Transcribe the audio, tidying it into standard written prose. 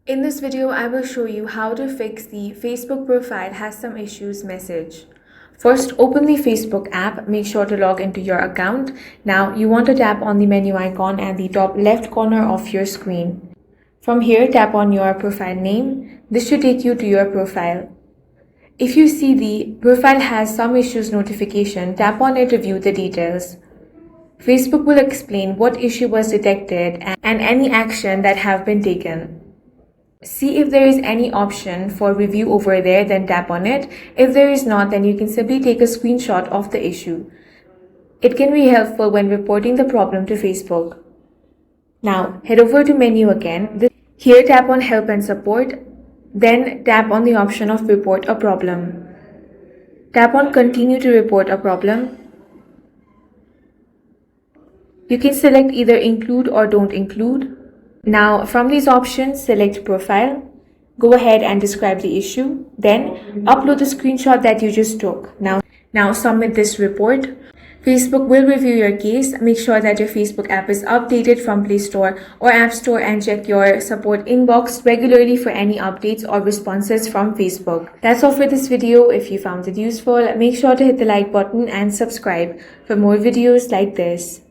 In this video, I will show you how to fix the Facebook profile has some issues message. First, open the Facebook app. Make sure to log into your account. Now, you want to tap on the menu icon at the top left corner of your screen. From here, tap on your profile name. This should take you to your profile. If you see the profile has some issues notification, tap on it to view the details. Facebook will explain what issue was detected and any action that have been taken. See if there is any option for review over there, then tap on it. If there is not, then you can simply take a screenshot of the issue. It can be helpful when reporting the problem to Facebook. Now, head over to menu again. Here, tap on Help and Support. Then tap on the option of Report a Problem. Tap on Continue to report a problem. You can select either Include or Don't Include. Now, from these options, select Profile. Go ahead and describe the issue. Then, upload the screenshot that you just took. Now submit this report. Facebook will review your case. Make sure that your Facebook app is updated from Play Store or App Store and check your support inbox regularly for any updates or responses from Facebook. That's all for this video. If you found it useful, make sure to hit the like button and subscribe for more videos like this.